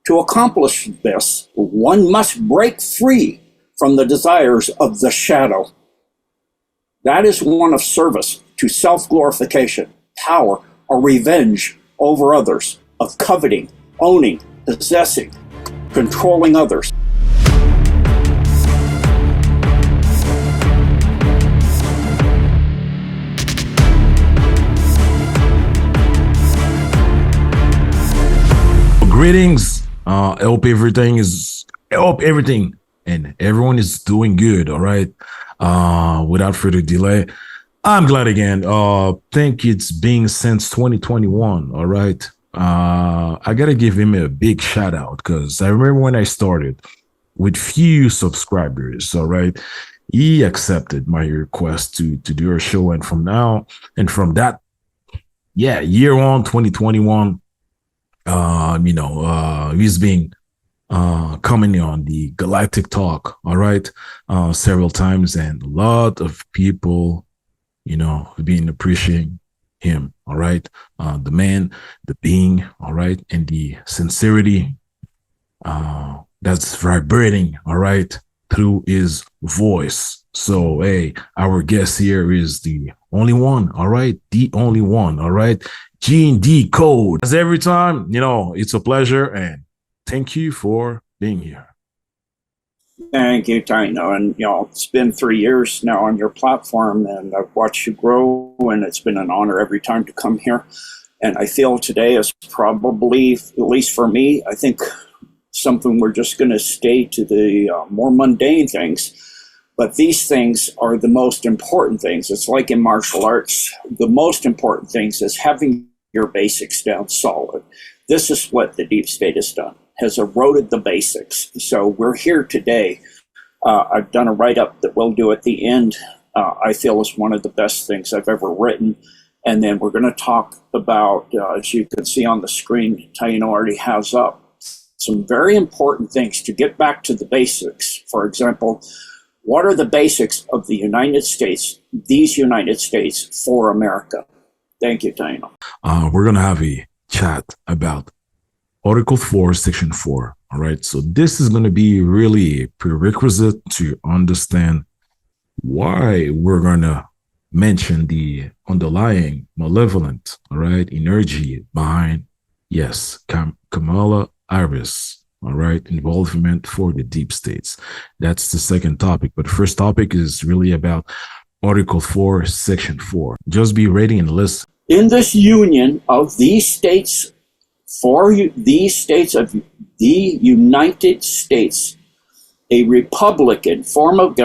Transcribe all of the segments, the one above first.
To accomplish this, one must break free from the desires of the shadow. That is one of service to self-glorification, power, or revenge over others, of coveting, owning, possessing, controlling others. Greetings. I hope everything and everyone is doing good. All right. Without further delay, I'm glad again. Think it's been since 2021. All right. I gotta give him a big shout out because I remember when I started with few subscribers. All right. He accepted my request to do a show, and from that, year on 2021. He's been coming on the Galactic Talk, all right, several times, and a lot of people, have been appreciating him, all right, the man, the being, all right, and the sincerity that's vibrating, all right, through his voice. So, hey, our guest here is the only one, all right, Gene Decode. As every time, it's a pleasure, and thank you for being here. Thank you, Taino. And, it's been 3 years now on your platform, and I've watched you grow, and it's been an honor every time to come here. And I feel today is probably, at least for me, I think something we're just going to stay to the more mundane things. But these things are the most important things. It's like in martial arts. The most important things is having your basics down solid. This is what the deep state has done, has eroded the basics. So we're here today. I've done a write-up that we'll do at the end. I feel is one of the best things I've ever written. And then we're going to talk about, as you can see on the screen, Taino already has up, some very important things to get back to the basics. For example, what are the basics of the United States, these United States for America? Thank you, Taino. We're going to have a chat about Article 4, Section 4. All right. So this is going to be really a prerequisite to understand why we're going to mention the underlying malevolent, all right, energy behind, yes, Kamala Harris. All right, involvement for the deep states. That's the second topic. But the first topic is really about Article 4, Section 4. Just be ready and listen. In this union of these states, these states of the United States, a republican form of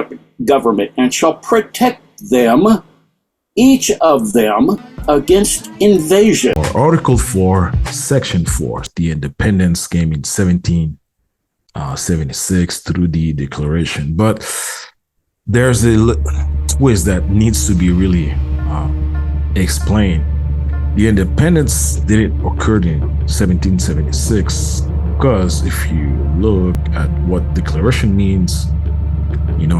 government, and shall protect them, each of them, against invasion. Article 4, Section 4. The independence came in 1776 through the Declaration. But there's a twist that needs to be really explained. The independence didn't occur in 1776 because if you look at what declaration means,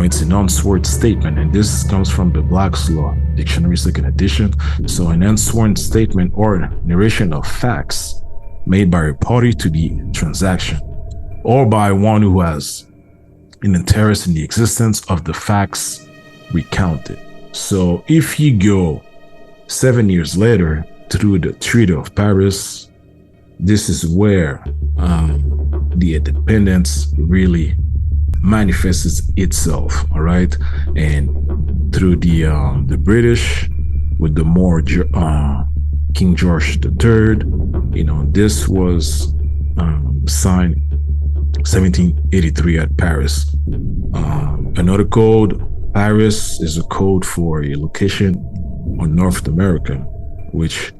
it's an unsworn statement, and this comes from the Black's Law Dictionary, second edition. So an unsworn statement or narration of facts made by a party to the transaction or by one who has an interest in the existence of the facts recounted. So if you go 7 years later through the Treaty of Paris, this is where the independence really manifests itself, all right, and through the British with the more King George III, this was signed 1783 at Paris. Another code, Paris, is a code for a location on North America, which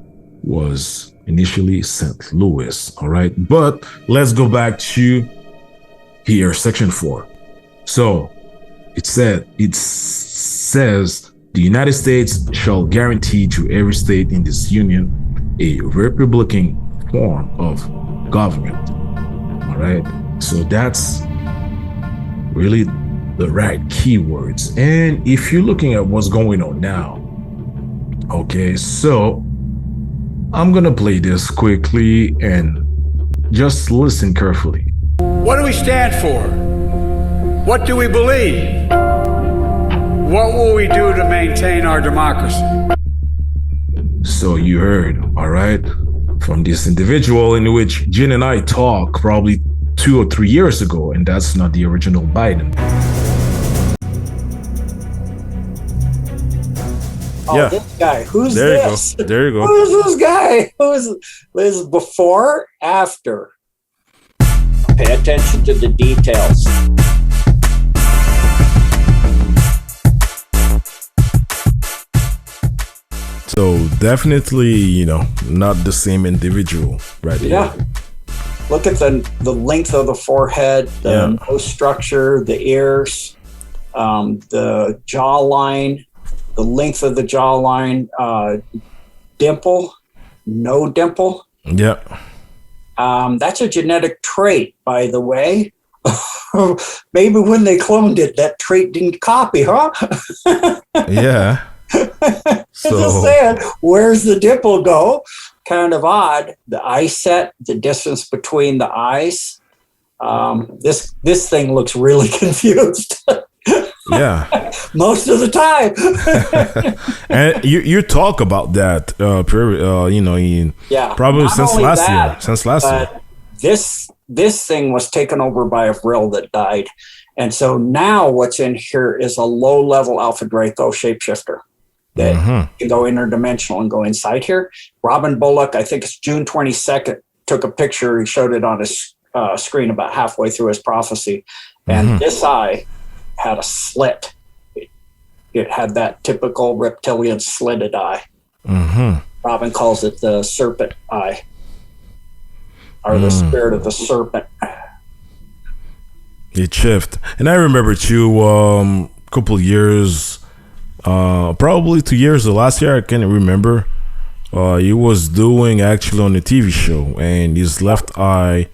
was initially St. Louis, all right. But let's go back to here, Section 4. So it says the United States shall guarantee to every state in this union a republican form of government. All right. So that's really the right keywords. And if you're looking at what's going on now, okay, so I'm gonna play this quickly and just listen carefully. What do we stand for? What do we believe? What will we do to maintain our democracy? So you heard, all right, from this individual in which Gene and I talked probably 2 or 3 years ago, and that's not the original Biden. Oh, Yeah. this guy. Who's There this? you go. There you go. Who's this guy? Who's this? Before, after? Pay attention to the details. So definitely, you know, not the same individual, right? Yeah. Look at the length of the forehead, the nose structure, the ears, the jawline, the length of the jawline, dimple, no dimple. Yeah. That's a genetic trait, by the way. Maybe when they cloned it, that trait didn't copy, huh? Yeah. Just saying, where's the dimple go? Kind of odd. The eye set, the distance between the eyes. This thing looks really confused. Yeah. Most of the time. And you talk about that, probably Not since only last that, year. Since last year. but this thing was taken over by a vril that died. And so now what's in here is a low-level Alpha Draco shapeshifter that can go interdimensional and go inside here. Robin Bullock, I think it's June 22nd, took a picture. He showed it on his screen about halfway through his prophecy. And this eye had a slit. It had that typical reptilian slitted eye. Robin calls it the serpent eye, or the spirit of the serpent. It shifted. And I remember too, a couple of years, probably 2 years or last year, I can't remember. He was doing actually on a TV show, and his left eye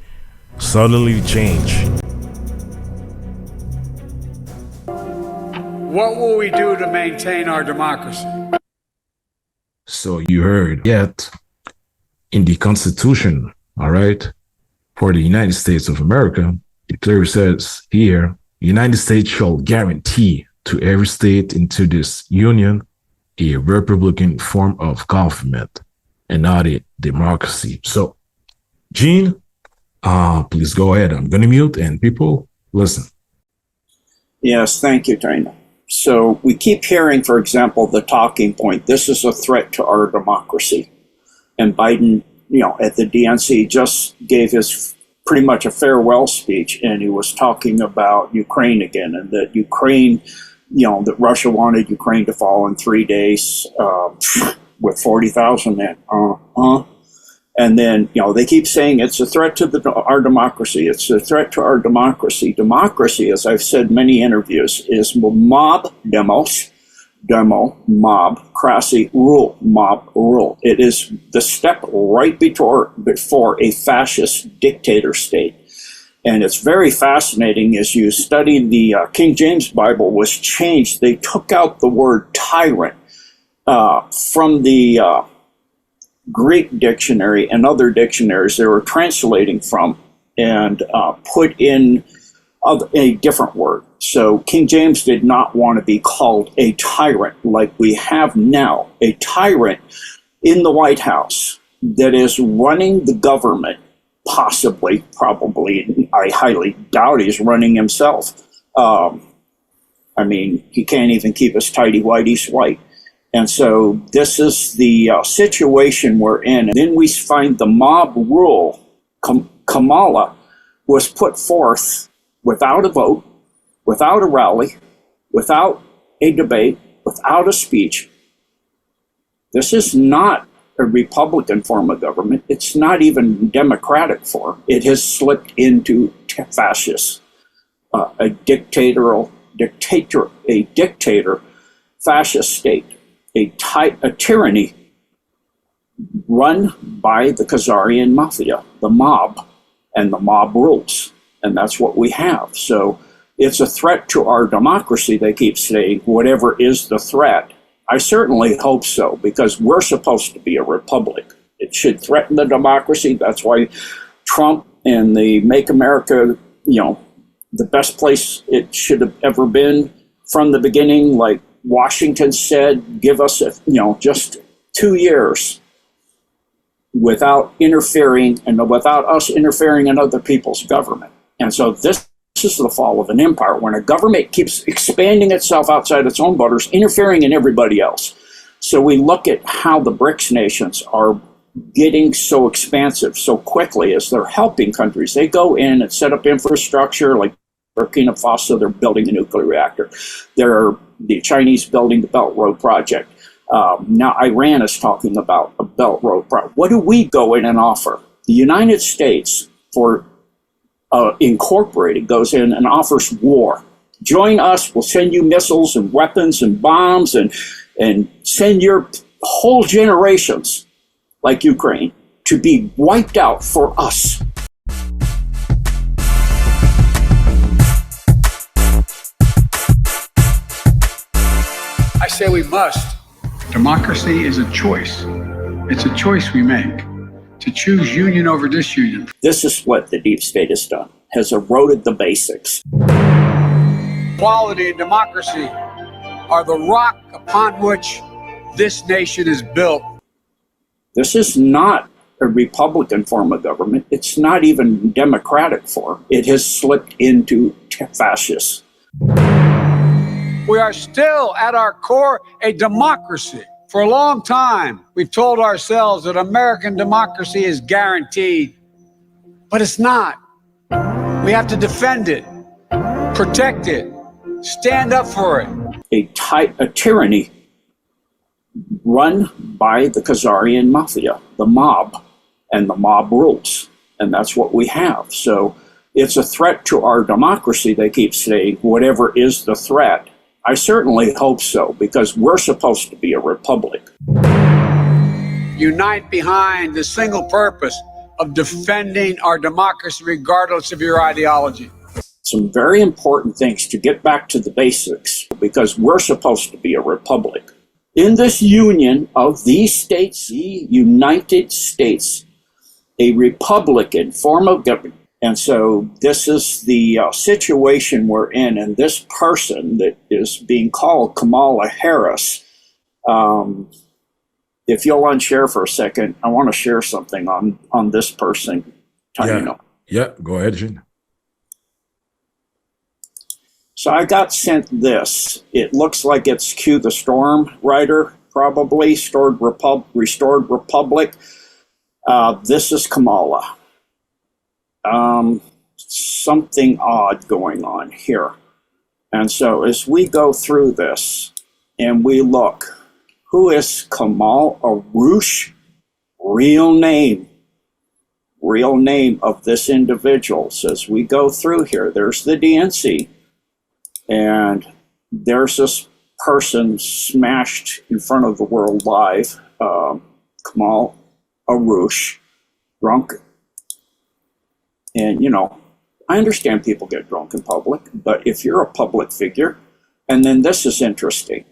suddenly changed. What will we do to maintain our democracy? So you heard, yet in the Constitution, all right, for the United States of America, it clearly says here, the United States shall guarantee to every state into this union a republican form of government and not a democracy. So, Gene, please go ahead. I'm going to mute and people listen. Yes, thank you, Taino. So we keep hearing, for example, the talking point, this is a threat to our democracy. And Biden, at the DNC just gave his pretty much a farewell speech, and he was talking about Ukraine again, and that Ukraine, that Russia wanted Ukraine to fall in 3 days with 40,000 men. And then, they keep saying it's a threat to our democracy. It's a threat to our democracy. Democracy, as I've said in many interviews, is mob, mob, crassy, rule, mob, rule. It is the step right before a fascist dictator state. And it's very fascinating as you study the King James Bible was changed. They took out the word tyrant from the Greek dictionary and other dictionaries they were translating from and put in a different word. So King James did not want to be called a tyrant like we have now, a tyrant in the White House that is running the government, possibly, probably, I highly doubt he's running himself. He can't even keep his tighty-whities white. And so this is the situation we're in. And then we find the mob rule. Kamala was put forth without a vote, without a rally, without a debate, without a speech. This is not a Republican form of government. It's not even Democratic form. It has slipped into fascist, a dictator, fascist state. A tyranny run by the Khazarian mafia, the mob, and the mob rules. And that's what we have. So it's a threat to our democracy, they keep saying, whatever is the threat. I certainly hope so, because we're supposed to be a republic. It should threaten the democracy. That's why Trump and the Make America, the best place it should have ever been from the beginning, like Washington said, give us, just 2 years without interfering and without us interfering in other people's government. And so this is the fall of an empire, when a government keeps expanding itself outside its own borders, interfering in everybody else. So we look at how the BRICS nations are getting so expansive so quickly as they're helping countries. They go in and set up infrastructure, like Burkina Faso, they're building a nuclear reactor. The Chinese building the Belt Road Project. Now Iran is talking about a Belt Road Project. What do we go in and offer? The United States, for Incorporated, goes in and offers war. Join us, we'll send you missiles and weapons and bombs and send your whole generations, like Ukraine, to be wiped out for us. I say we must. Democracy is a choice. It's a choice we make to choose union over disunion. This is what the deep state has done, has eroded the basics. Equality and democracy are the rock upon which this nation is built. This is not a Republican form of government. It's not even democratic form. It has slipped into fascist. We are still at our core a democracy. For a long time, we've told ourselves that American democracy is guaranteed, but it's not. We have to defend it, protect it, stand up for it. A tyranny run by the Khazarian mafia, the mob, and the mob rules. And that's what we have. So it's a threat to our democracy, they keep saying, whatever is the threat. I certainly hope so, because we're supposed to be a republic. Unite behind the single purpose of defending our democracy regardless of your ideology. Some very important things to get back to the basics, because we're supposed to be a republic. In this union of these states, the United States, a republican form of government. And so this is the situation we're in, and this person that is being called Kamala Harris, if you'll unshare for a second, I want to share something on this person, Taino. Yeah, go ahead, Gene. So I got sent this. It looks like it's Q the Storm writer, probably, Restored Republic. This is Kamala. Something odd going on here. And so as we go through this and we look, who is Kamal Arush? Real name of this individual. So as we go through here, there's the DNC, and there's this person smashed in front of the world live, Kamal Arush, drunk. And, I understand people get drunk in public, but if you're a public figure, and then this is interesting,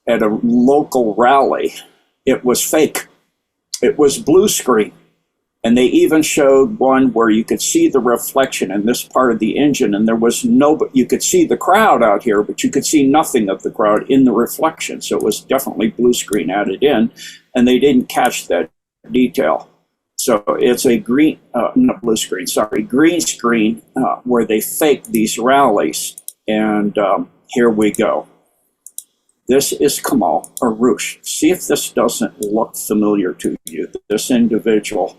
at a local rally, it was fake. It was blue screen. And they even showed one where you could see the reflection in this part of the engine, and there was you could see the crowd out here, but you could see nothing of the crowd in the reflection. So it was definitely blue screen added in, and they didn't catch that detail. So it's a green screen where they fake these rallies. And here we go. This is Kamal Arush. See if this doesn't look familiar to you. This individual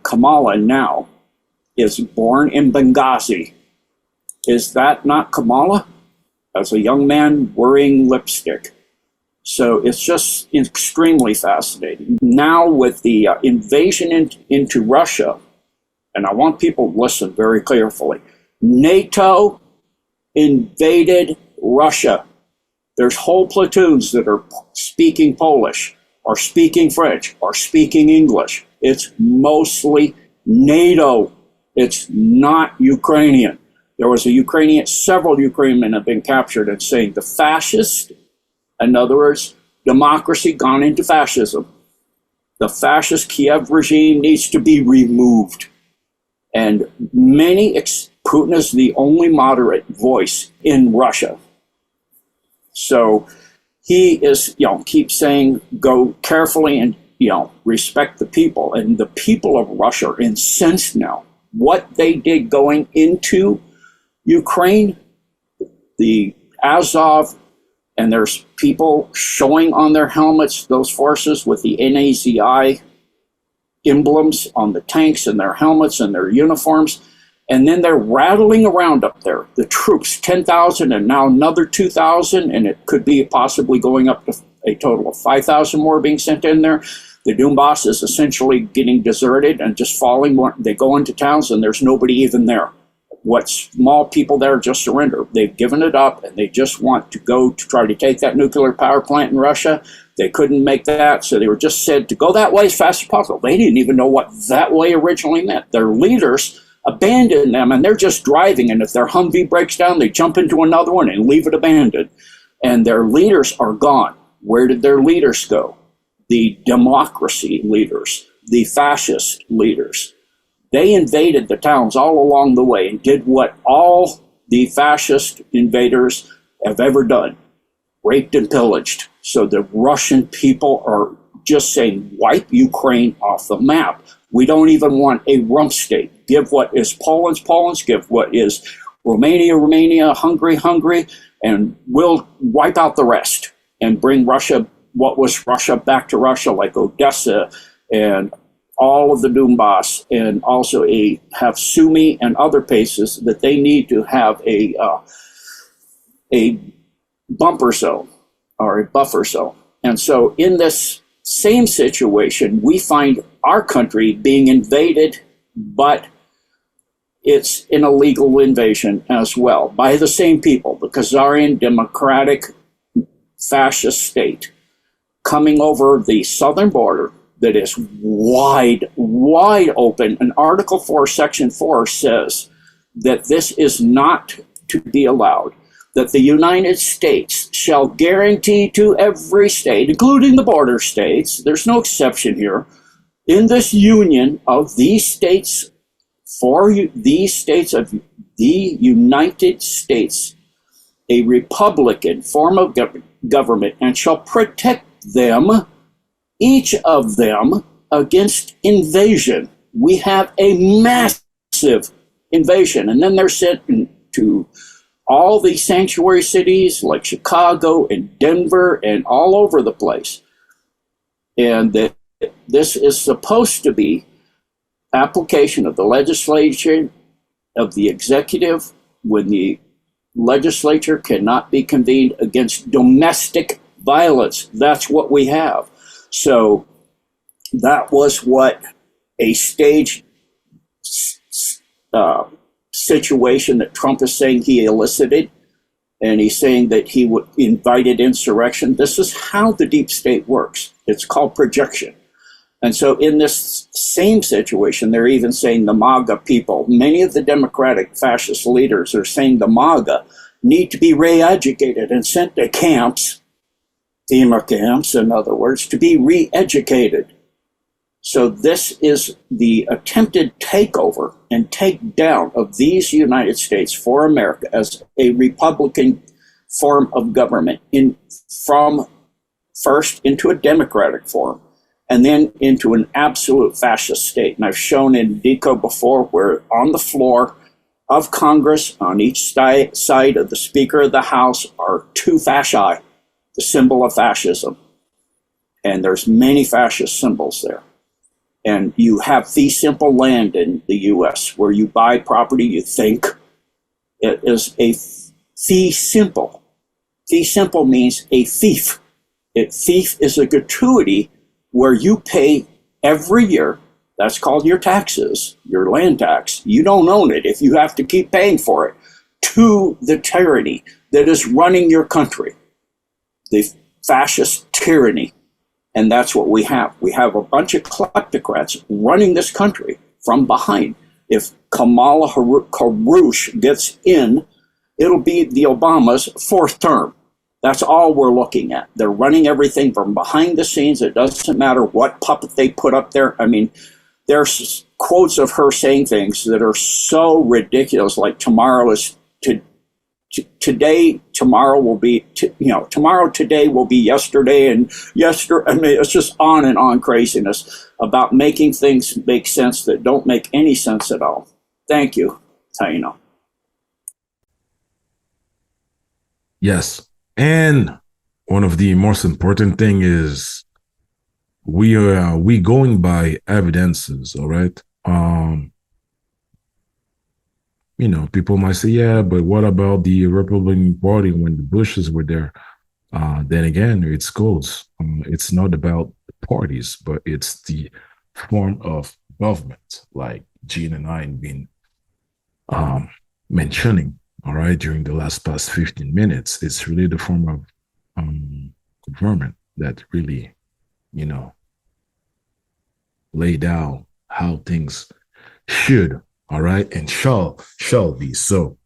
Kamala now is born in Benghazi. Is that not Kamala? As a young man wearing lipstick. So it's just extremely fascinating. Now with the invasion into Russia, and I want people to listen very carefully, NATO invaded Russia. There's whole platoons that are speaking Polish, or speaking French, or speaking English. It's mostly NATO. It's not Ukrainian. There was several Ukrainian have been captured and saying the fascist, in other words, democracy gone into fascism. The fascist Kiev regime needs to be removed. And Putin is the only moderate voice in Russia. So he is, keeps saying, go carefully and, respect the people. And the people of Russia are incensed now. What they did going into Ukraine, the Azov, and there's people showing on their helmets, those forces with the NAZI emblems on the tanks and their helmets and their uniforms. And then they're rattling around up there. The troops, 10,000 and now another 2,000, and it could be possibly going up to a total of 5,000 more being sent in there. The Donbass is essentially getting deserted and just falling. They go into towns and there's nobody even there. What small people there just surrender. They've given it up and they just want to go to try to take that nuclear power plant in Russia. They couldn't make that, so they were just said to go that way as fast as possible. They didn't even know what that way originally meant. Their leaders abandoned them and they're just driving, and if their Humvee breaks down, they jump into another one and leave it abandoned. And their leaders are gone. Where did their leaders go? The democracy leaders, the fascist leaders. They invaded the towns all along the way and did what all the fascist invaders have ever done, raped and pillaged. So the Russian people are just saying, wipe Ukraine off the map. We don't even want a rump state. Give what is Poland's, give what is Romania, Hungary, and we'll wipe out the rest and bring Russia, what was Russia, back to Russia, like Odessa and all of the Donbass, and also have Sumy and other places that they need to have a bumper zone or a buffer zone. And so in this same situation, we find our country being invaded, but it's an illegal invasion as well by the same people, the Khazarian Democratic Fascist State coming over the southern border that is wide open. And Article 4, Section 4 says that this is not to be allowed, that the United States shall guarantee to every state, including the border states, there's no exception here, in this union of these states, for these states of the United States, a republican form of government, and shall protect them, each of them, against invasion. We have a massive invasion. And then they're sent to all the sanctuary cities like Chicago and Denver and all over the place. And that this is supposed to be application of the legislation, of the executive, when the legislature cannot be convened against domestic violence. That's what we have. So that was what a staged situation that Trump is saying he elicited, and he's saying that he invited insurrection. This is how the deep state works. It's called projection. And so in this same situation, they're even saying the MAGA people, many of the Democratic fascist leaders are saying the MAGA need to be re-educated and sent to camps, FEMA camps, in other words, to be re-educated. So this is the attempted takeover and takedown of these United States for America as a Republican form of government, from first into a Democratic form, and then into an absolute fascist state. And I've shown in Decode before where on the floor of Congress, on each side of the Speaker of the House, are two fasci, the symbol of fascism. And there's many fascist symbols there. And you have fee simple land in the U.S. where you buy property, you think it is a fee simple. Fee simple means a fief. Fief is a gratuity where you pay every year. That's called your taxes, your land tax. You don't own it if you have to keep paying for it, to the tyranny that is running your country, the fascist tyranny. And that's what we have. We have a bunch of kleptocrats running this country from behind. If Kamala Harris gets in, it'll be the Obama's fourth term. That's all we're looking at. They're running everything from behind the scenes. It doesn't matter what puppet they put up there. I mean, there's quotes of her saying things that are so ridiculous, like tomorrow is today, tomorrow will be, tomorrow, today will be yesterday, and I mean, it's just on and on craziness about making things make sense that don't make any sense at all. Thank you, Taino. Yes. And one of the most important thing is we going by evidences, all right? People might say, yeah, but what about the Republican Party when the Bushes were there? Then again, it's goals. It's not about the parties, but it's the form of government, like Gene and I have been mentioning, all right, during the past 15 minutes. It's really the form of government that really, lay down how things should, all right, and shall be. So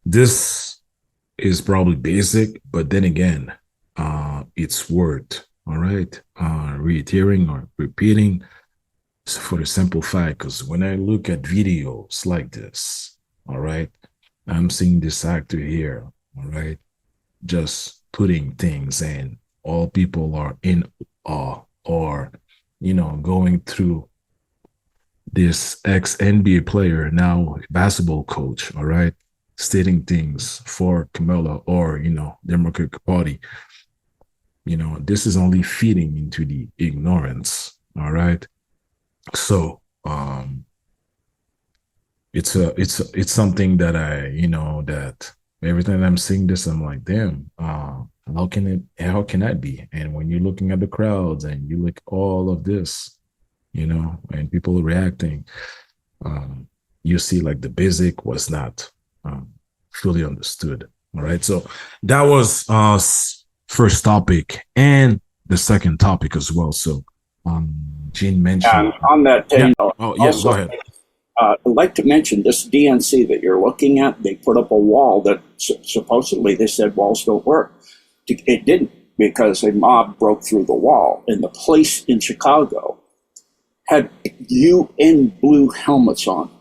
this is probably basic, but then again, it's worth, all right, reiterating or repeating for the simple fact, because when I look at videos like this, all right, I'm seeing this actor here, all right, just putting things in. All people are in awe, or, going through this ex-NBA player, now basketball coach, all right, stating things for Kamala or, Democratic Party. This is only feeding into the ignorance, all right? So it's something that that every time I'm seeing this, I'm like, damn, how can that be? And when you're looking at the crowds and you look all of this, and people reacting, you see like the basic was not fully understood. All right. So that was first topic and the second topic as well. So Gene mentioned on that thing. Yeah. Oh, yeah, also, go ahead. I'd like to mention this DNC that you're looking at. They put up a wall that supposedly they said walls don't work. It didn't, because a mob broke through the wall, and the police in Chicago had UN blue helmets on.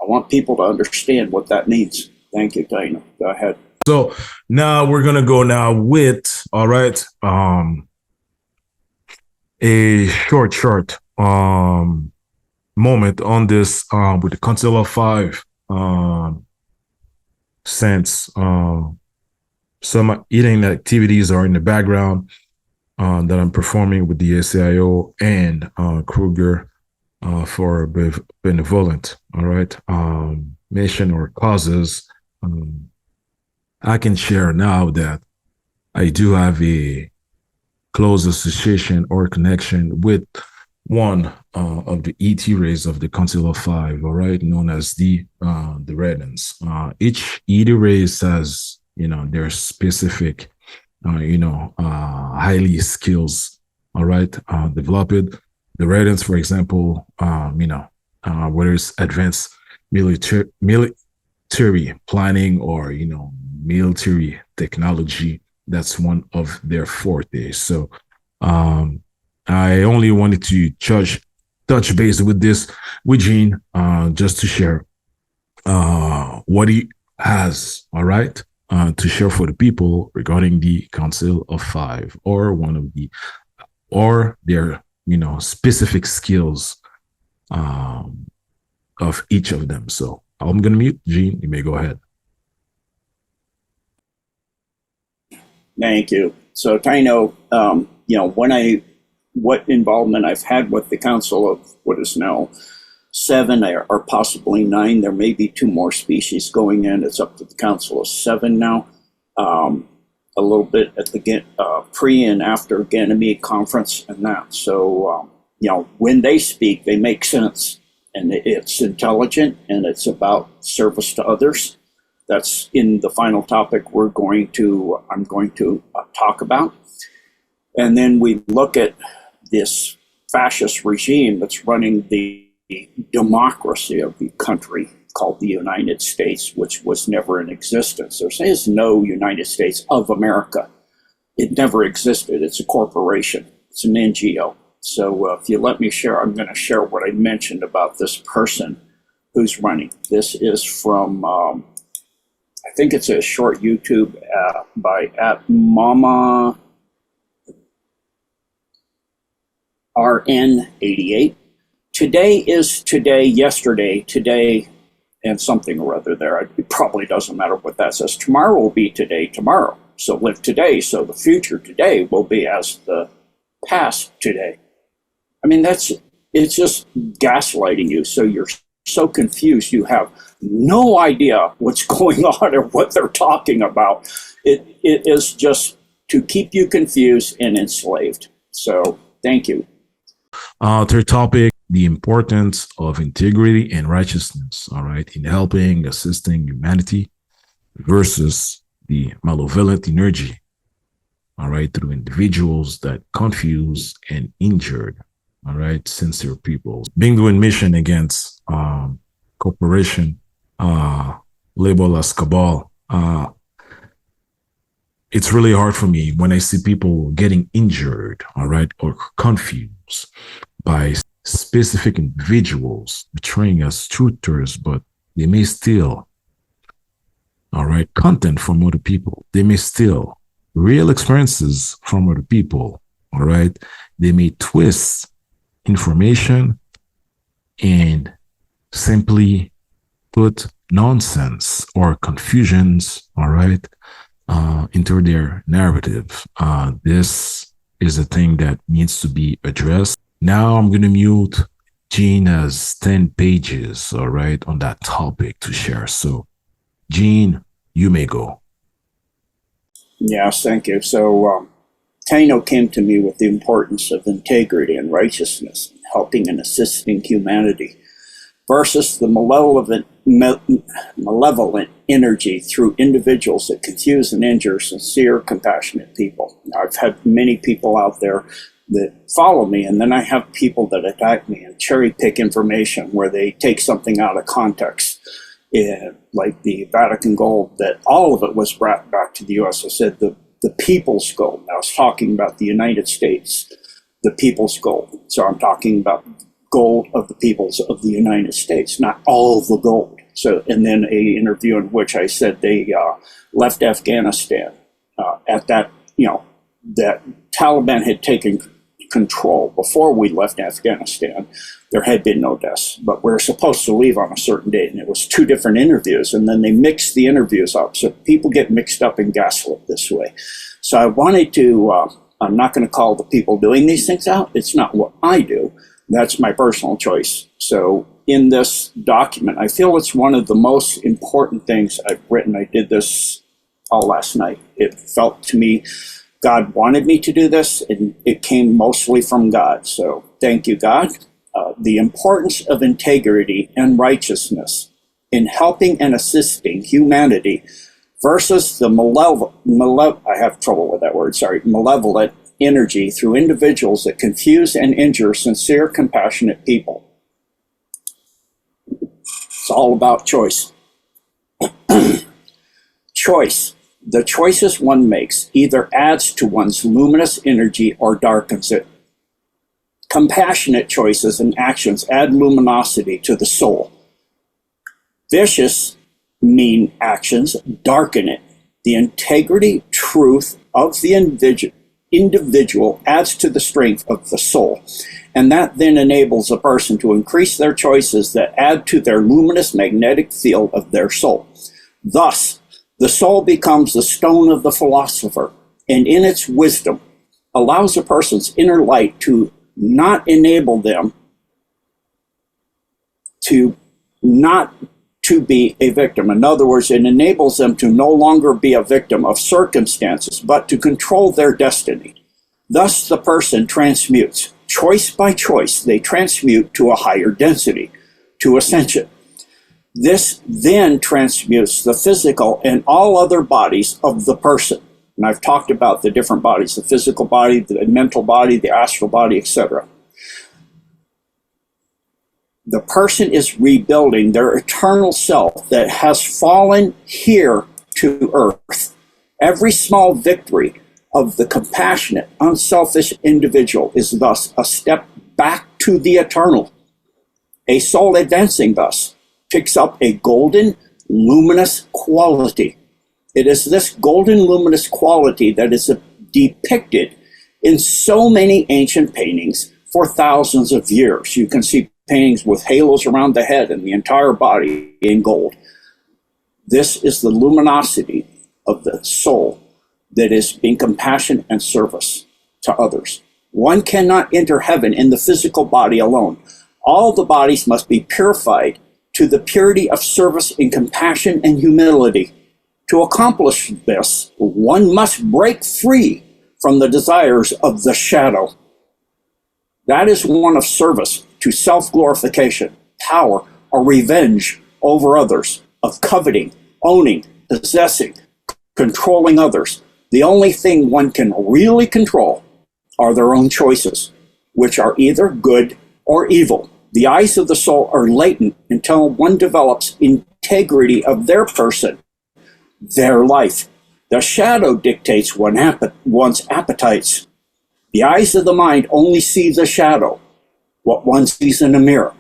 I want people to understand what that means. Thank you, Taino. Go ahead. So now we're gonna go now with, all right, a short moment on this with the Council of Five, since some eating activities are in the background that I'm performing with the ACIO and Kruger for benevolent, all right, mission or causes. I can share now that I do have a close association or connection with one of the ET rays of the Council of Five, all right, known as the Redens. Each ET race has, their specific, highly skills, all right, developed. The Redens, for example, whether it's advanced military planning or, military technology, that's one of their fortes. So I only wanted to touch base with Gene, just to share what he has, all right, to share for the people regarding the Council of Five, or their, specific skills of each of them. So I'm going to mute Gene. You may go ahead. Thank you. So Taino, what involvement I've had with the Council of what is now 7 or possibly 9. There may be 2 more species going in. It's up to the Council of 7 now. A little bit at the pre and after Ganymede conference and that. So, when they speak, they make sense, and it's intelligent, and it's about service to others. That's in the final topic I'm going to talk about. And then we look at this fascist regime that's running the democracy of the country called the United States, which was never in existence. There is no United States of America. It never existed. It's a corporation. It's an NGO. So if you let me share, I'm going to share what I mentioned about this person who's running. This is from, I think it's a short YouTube by @Mama RN88. Today is today, yesterday, today, and something or other there. It probably doesn't matter what that says. Tomorrow will be today, tomorrow. So live today, so the future today will be as the past today. I mean, it's just gaslighting you. So you're so confused. You have no idea what's going on or what they're talking about. It is just to keep you confused and enslaved. So thank you. Third topic, the importance of integrity and righteousness, all right, in helping, assisting humanity versus the malevolent energy, all right, through individuals that confuse and injured, all right, sincere people. Being doing mission against corporation labeled as cabal, it's really hard for me when I see people getting injured, all right, or confused by specific individuals portraying as truthers, but they may steal, all right, content from other people. They may steal real experiences from other people, all right. They may twist information and simply put nonsense or confusions, all right, into their narrative. This is a thing that needs to be addressed. Now I'm going to mute. Gene has 10 pages, all right, on that topic to share. So, Gene, you may go. Yes, thank you. So Taino came to me with the importance of integrity and righteousness, helping and assisting humanity, versus the malevolent energy through individuals that confuse and injure sincere, compassionate people. Now, I've had many people out there that follow me, and then I have people that attack me and cherry pick information where they take something out of context, like the Vatican gold, that all of it was brought back to the U.S. I said the people's gold. I was talking about the United States, the people's gold. So I'm talking about gold of the peoples of the United States, not all the gold. So, and then a interview in which I said they left Afghanistan at that, that Taliban had taken control before we left Afghanistan. There had been no deaths, but we're supposed to leave on a certain date, and it was 2 different interviews, and then they mixed the interviews up. So people get mixed up and gaslit this way. So I wanted to, I'm not going to call the people doing these things out. It's not what I do. That's my personal choice. So in this document, I feel it's one of the most important things I've written. I did this all last night. It felt to me God wanted me to do this, and it came mostly from God. So thank you, God. The importance of integrity and righteousness in helping and assisting humanity versus the malevolent energy through individuals that confuse and injure sincere, compassionate people. It's all about choice. Choice. The choices one makes either adds to one's luminous energy or darkens it. Compassionate choices and actions add luminosity to the soul. Vicious, mean actions darken it. The integrity, truth of the individual adds to the strength of the soul, and that then enables a person to increase their choices that add to their luminous magnetic field of their soul. Thus, the soul becomes the stone of the philosopher, and in its wisdom allows a person's inner light to not enable them to not to be a victim. In other words, it enables them to no longer be a victim of circumstances, but to control their destiny. Thus, the person transmutes. Choice by choice, they transmute to a higher density, to ascension. This then transmutes the physical and all other bodies of the person. And I've talked about the different bodies, the physical body, the mental body, the astral body, etc. The person is rebuilding their eternal self that has fallen here to earth. Every small victory of the compassionate, unselfish individual is thus a step back to the eternal. A soul advancing thus picks up a golden, luminous quality. It is this golden, luminous quality that is depicted in so many ancient paintings for thousands of years. You can see paintings with halos around the head and the entire body in gold. This is the luminosity of the soul that is being compassion and service to others. One cannot enter heaven in the physical body alone. All the bodies must be purified to the purity of service in compassion and humility. To accomplish this, one must break free from the desires of the shadow. That is one of service to self-glorification, power, or revenge over others, of coveting, owning, possessing, controlling others. The only thing one can really control are their own choices, which are either good or evil. The eyes of the soul are latent until one develops integrity of their person, their life. The shadow dictates one's appetites. The eyes of the mind only see the shadow, what one sees in a mirror.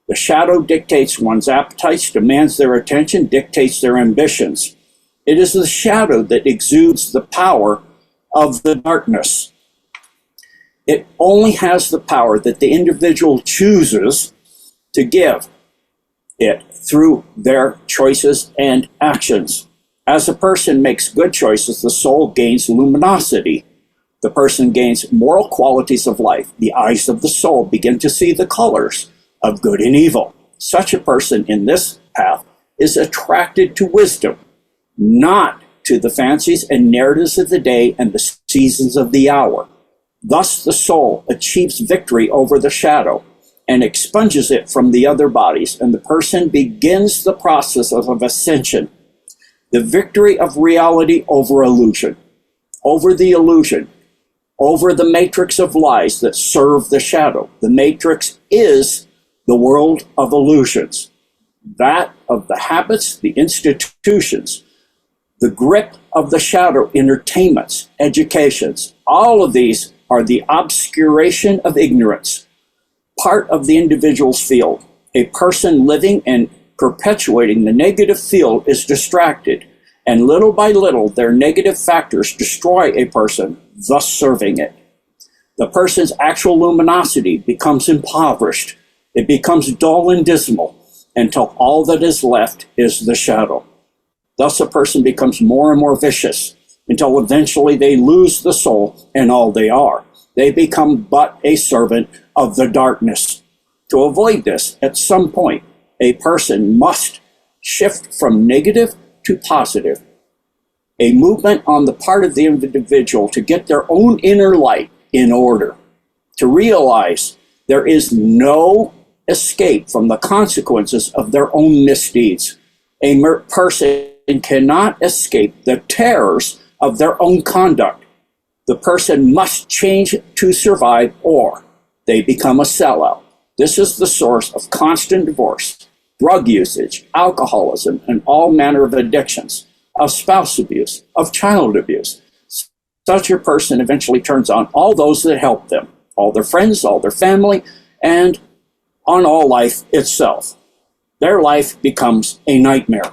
The shadow dictates one's appetites, demands their attention, dictates their ambitions. It is the shadow that exudes the power of the darkness. It only has the power that the individual chooses to give it through their choices and actions. As a person makes good choices, the soul gains luminosity. The person gains moral qualities of life. The eyes of the soul begin to see the colors of good and evil. Such a person in this path is attracted to wisdom, not to the fancies and narratives of the day and the seasons of the hour. Thus the soul achieves victory over the shadow and expunges it from the other bodies, and the person begins the process of ascension, the victory of reality over illusion, over the illusion, over the matrix of lies that serve the shadow. The matrix is the world of illusions, that of the habits, the institutions, the grip of the shadow entertainments, educations. All of these are the obscuration of ignorance, part of the individual's field. A person living and perpetuating the negative field is distracted, and little by little their negative factors destroy a person, thus serving it. The person's actual luminosity becomes impoverished. It becomes dull and dismal until all that is left is the shadow. Thus a person becomes more and more vicious until eventually they lose the soul and all they are. They become but a servant of the darkness. To avoid this, at some point, a person must shift from negative to positive. A movement on the part of the individual to get their own inner light in order, to realize there is no escape from the consequences of their own misdeeds. A person cannot escape the terrors of their own conduct. The person must change to survive, or they become a sellout. This is the source of constant divorce, drug usage, alcoholism, and all manner of addictions, of spouse abuse, of child abuse. Such a person eventually turns on all those that help them, all their friends, all their family, and on all life itself. Their life becomes a nightmare.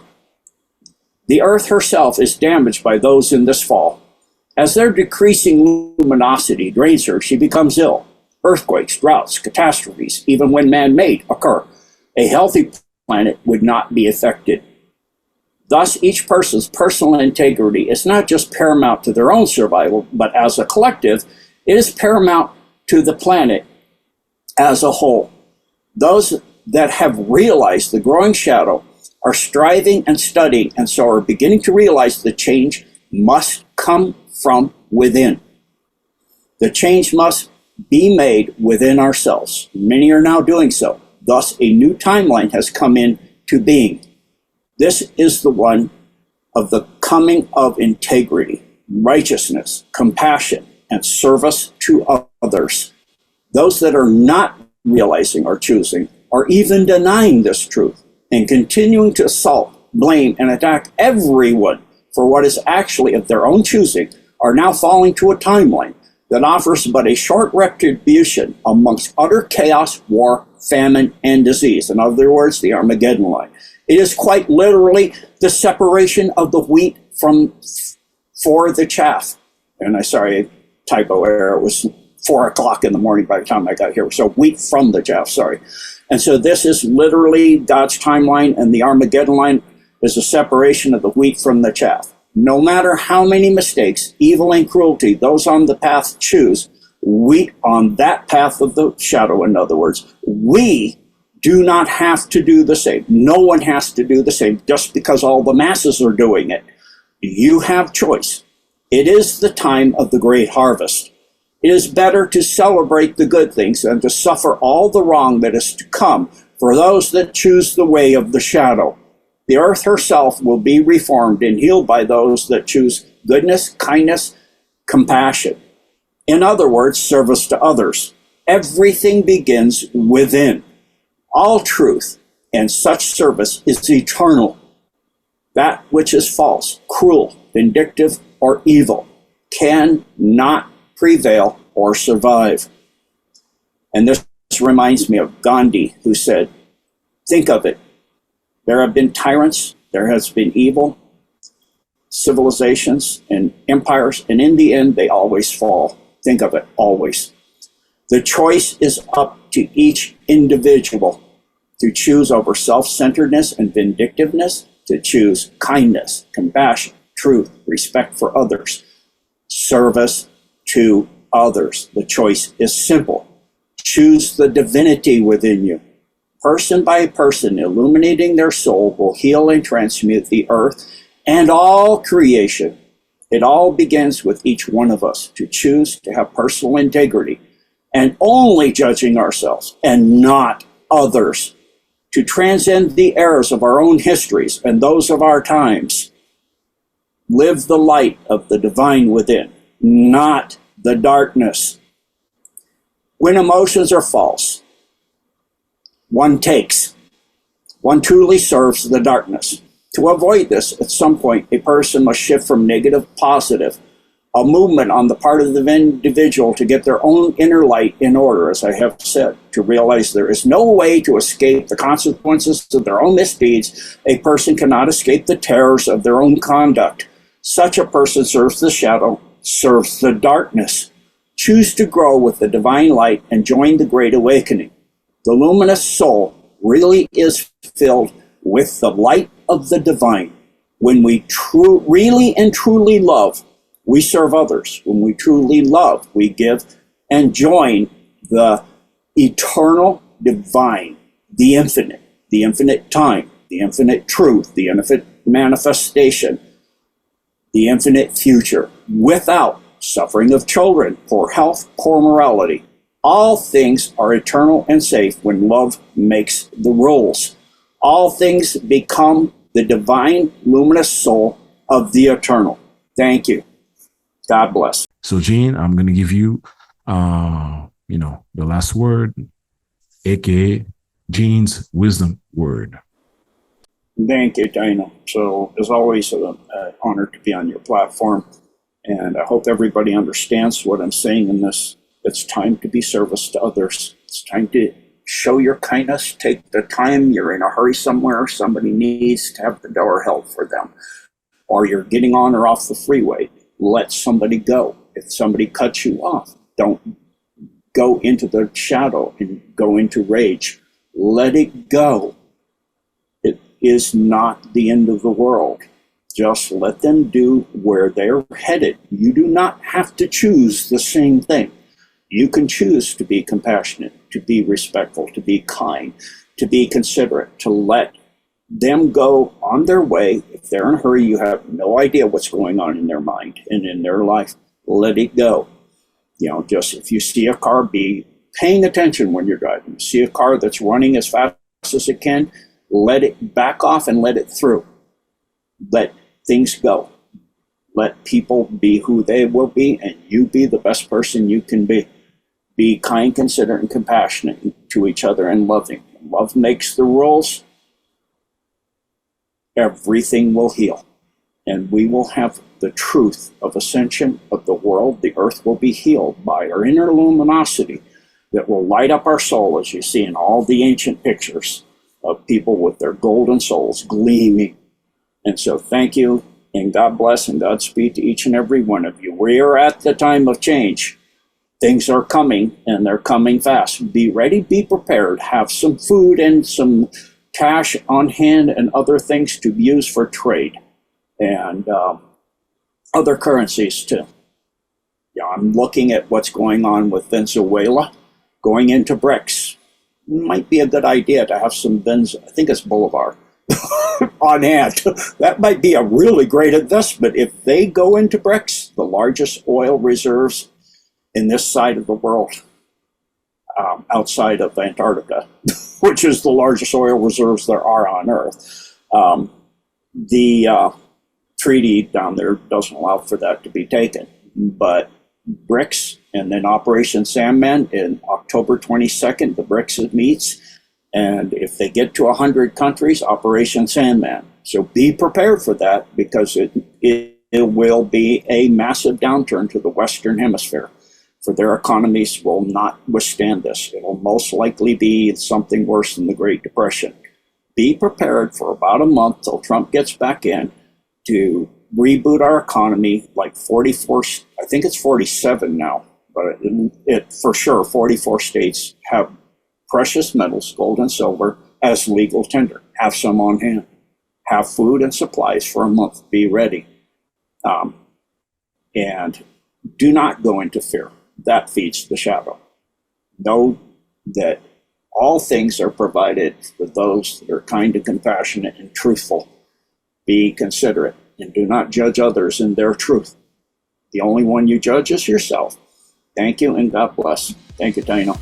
The earth herself is damaged by those in this fall. As their decreasing luminosity drains her, she becomes ill. Earthquakes, droughts, catastrophes, even when man-made, occur. A healthy planet would not be affected. Thus, each person's personal integrity is not just paramount to their own survival, but as a collective, it is paramount to the planet as a whole. Those that have realized the growing shadow are striving and studying, and so are beginning to realize the change must come from within. The change must be made within ourselves. Many are now doing so. Thus, a new timeline has come into being. This is the one of the coming of integrity, righteousness, compassion, and service to others. Those that are not realizing or choosing are even denying this truth and continuing to assault, blame, and attack everyone for what is actually of their own choosing, are now falling to a timeline that offers but a short retribution amongst utter chaos, war, famine, and disease. In other words, the Armageddon line. It is quite literally the separation of the wheat for the chaff. And typo error. It was 4 o'clock in the morning by the time I got here. So wheat from the chaff, sorry. And so this is literally God's timeline, and the Armageddon line is a separation of the wheat from the chaff. No matter how many mistakes, evil, and cruelty those on the path choose, we on that path of the shadow, in other words, we do not have to do the same. No one has to do the same just because all the masses are doing it. You have choice. It is the time of the great harvest. It is better to celebrate the good things than to suffer all the wrong that is to come for those that choose the way of the shadow. The earth herself will be reformed and healed by those that choose goodness, kindness, compassion. In other words, service to others. Everything begins within. All truth and such service is eternal. That which is false, cruel, vindictive, or evil cannot prevail or survive. And this reminds me of Gandhi, who said, think of it. There have been tyrants, there has been evil, civilizations and empires, and in the end, they always fall. Think of it, always. The choice is up to each individual to choose over self-centeredness and vindictiveness, to choose kindness, compassion, truth, respect for others, service to others. The choice is simple. Choose the divinity within you. Person by person, illuminating their soul will heal and transmute the earth and all creation. It all begins with each one of us to choose to have personal integrity and only judging ourselves and not others, to transcend the errors of our own histories and those of our times. Live the light of the divine within, not the darkness. When emotions are false, one truly serves the darkness. To avoid this, at some point, a person must shift from negative to positive, a movement on the part of the individual to get their own inner light in order, as I have said, to realize there is no way to escape the consequences of their own misdeeds. A person cannot escape the terrors of their own conduct. Such a person serves the shadow, serves the darkness. Choose to grow with the divine light and join the great awakening. The luminous soul really is filled with the light of the divine. When we really and truly love, we serve others. When we truly love, we give and join the eternal divine, the infinite time, the infinite truth, the infinite manifestation, the infinite future, without suffering of children, poor health, poor morality. All things are eternal and safe when love makes the rules. All things become the divine, luminous soul of the eternal. Thank you. God bless. So, Gene, I'm going to give you, the last word, aka Gene's wisdom word. Thank you, Taino. So, as always, an honor to be on your platform. And I hope everybody understands what I'm saying in this. It's time to be service to others. It's time to show your kindness. Take the time. You're in a hurry somewhere. Somebody needs to have the door held for them. Or you're getting on or off the freeway. Let somebody go. If somebody cuts you off, don't go into the shadow and go into rage. Let it go. It is not the end of the world. Just let them do where they're headed. You do not have to choose the same thing. You can choose to be compassionate, to be respectful, to be kind, to be considerate, to let them go on their way. If they're in a hurry, you have no idea what's going on in their mind and in their life. Let it go. Just if you see a car, be paying attention when you're driving. You see a car that's running as fast as it can, let it back off and let it through. Let things go. Let people be who they will be, and you be the best person you can be. Be kind, considerate, and compassionate to each other and loving. love makes the rules, everything will heal. And we will have the truth of ascension of the world. The earth will be healed by our inner luminosity that will light up our soul, as you see in all the ancient pictures of people with their golden souls gleaming. And so thank you, and God bless and Godspeed to each and every one of you. We are at the time of change. Things are coming, and they're coming fast. Be ready, be prepared. Have some food and some cash on hand and other things to use for trade and other currencies too. Yeah, I'm looking at what's going on with Venezuela going into BRICS. Might be a good idea to have some I think it's Bolivar on hand. That might be a really great investment. If they go into BRICS, the largest oil reserves in this side of the world, outside of Antarctica, which is the largest oil reserves there are on Earth. The treaty down there doesn't allow for that to be taken. But BRICS and then Operation Sandman in October 22nd, the BRICS meets. And if they get to 100 countries, Operation Sandman. So be prepared for that, because it will be a massive downturn to the Western Hemisphere. For their economies will not withstand this. It will most likely be something worse than the Great Depression. Be prepared for about a month till Trump gets back in to reboot our economy, like 44, I think it's 47 now, but it for sure 44 states have precious metals, gold and silver, as legal tender. Have some on hand. Have food and supplies for a month. Be ready. And do not go into fear. That feeds the shadow. Know that all things are provided for those that are kind and compassionate and truthful. Be considerate and do not judge others in their truth. The only one you judge is yourself. Thank you and God bless. Thank you, Taino.